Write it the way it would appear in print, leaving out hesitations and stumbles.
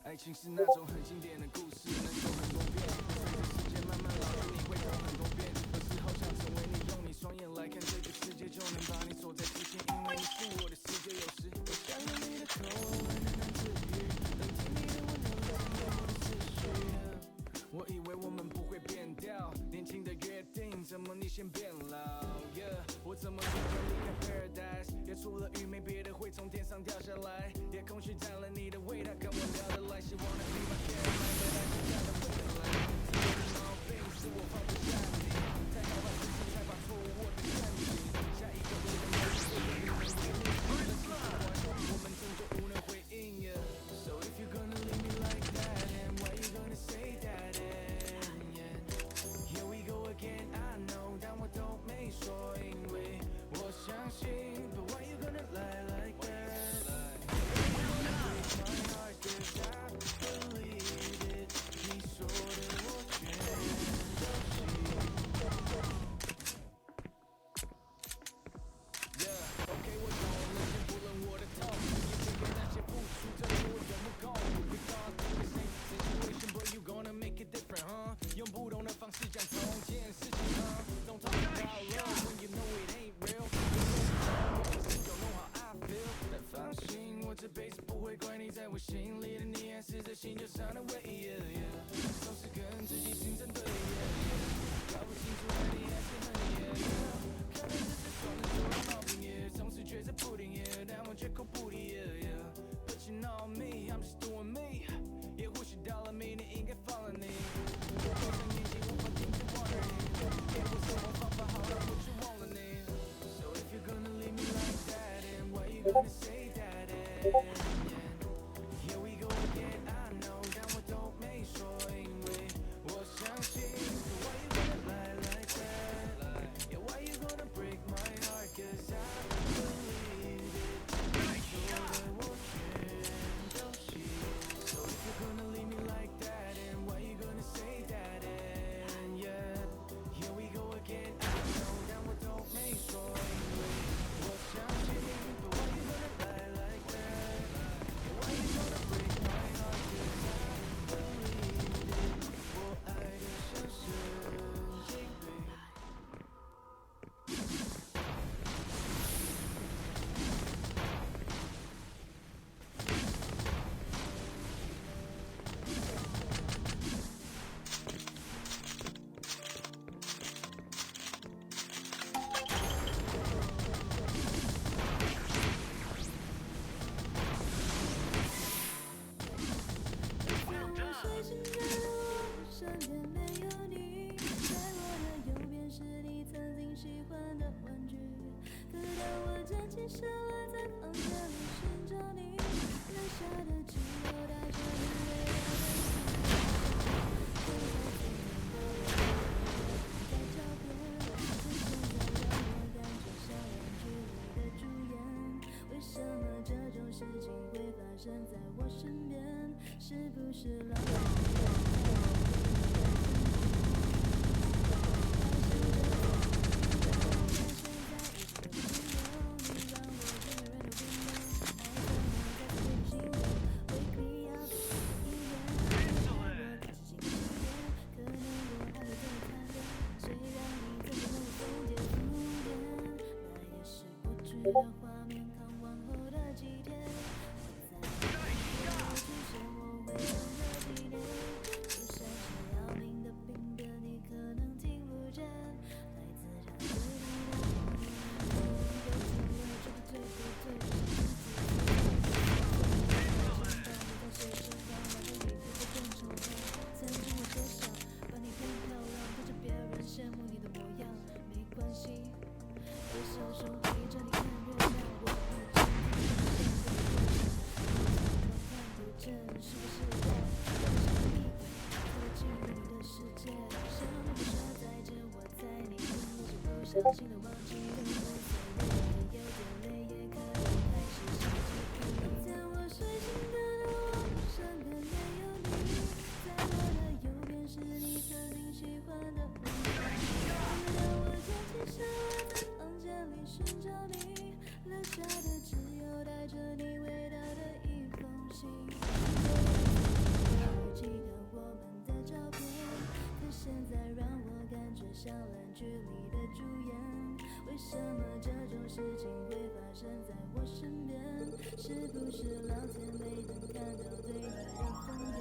爱情是那种很经典的故事，能说很多遍。随着时间慢慢老去，你会懂很多遍。有时候想成为你，用你双眼来看这个世界，就能把你锁在之前，因为你是我的世界。有时我想用你的口吻喃喃自语，聆听你的温柔，掌握我的思绪。我以为我们不会变掉，年轻的约定，怎么你先变老？ 我怎么选择离开 Paradise？ 也除了雨没别的会从天上掉下来，夜空虚占了你的味道，跟我聊得来，希望能 be my Caroline， 未来就这样的未来。自己的毛病是我放不下你，太害怕自己，才把错误握得更紧。下一个对的梦是最有能为你，我们终究无能回应。So if you're gonna leave me like that, and why you gonna say that? And yeah, here we go again. I know， 但我都没说。 相信 ，But why you gonna lie like that? Break my heart 'cause I believe it. 你说的我全都信。Yeah, OK， 我懂了，先不论我的痛，也别给那些付出证明我永不空。We gone through the same situation, but you gonna make it different, huh? 用不同的方式讲同件事情，huh? Don't talk about love when you know it ain't real. 放心，我这辈子不会怪你，在我心里的你还是这星球上的唯一。总是跟自己竞争对，搞不清楚爱你还是恨你。可能这是双人座的毛病，总是觉着不灵，但我绝口不提。But you know me, I'm just doing me。也或许到了明年应该放了你。我闭上眼睛无法停止 wondering， 给我生活方法好让我去忘了你。So if you're gonna leave me like that, and why you gonna say Here we go again, I know， 但我都没说，因为我相信。Why you gonna lie like that? Yeah, why you gonna break my heart? 'Cause I believe it。你说的我全都信。So if you're gonna leave me like that, and why you gonna say that? And yeah, here we go again, I know， 但我都没说，因为我相信。But why you gonna lie like that? Why you gonna break my heart? 'Cause I believe it。我爱的像神经病。身边没有你，在我的右边是你曾经喜欢的玩具。可当我站起身来，在房间里寻找你，留下的只有带着你味道的衣服。在照片，出现在让我感觉像远距离的主演。为什么这种事情会发生在我身边？是不是老天？的画面看往后的几天，我在出现我会等着纪念，就像是要命的病歌，你可能听不见，来自他对你的谎言，我们都成了这个最后最后的随身放来的一个更丑的，曾经我多想把你变漂亮，看着别人羡慕你的模样，没关系，我小手陪着你看月亮，我不知看不见是不是我，我像你走进你的世界，像那么说再见，我在你的那些不小心的忘记的那些有点累也可以开始想起你，在我睡醒的我身边没有你，在我的右边是你曾经喜欢的风景，当我站起身来在房间里寻找你，留下的只有带着你味道的一封信。像烂剧里的主演，为什么这种事情会发生在我身边？是不是老天没能看到对的人？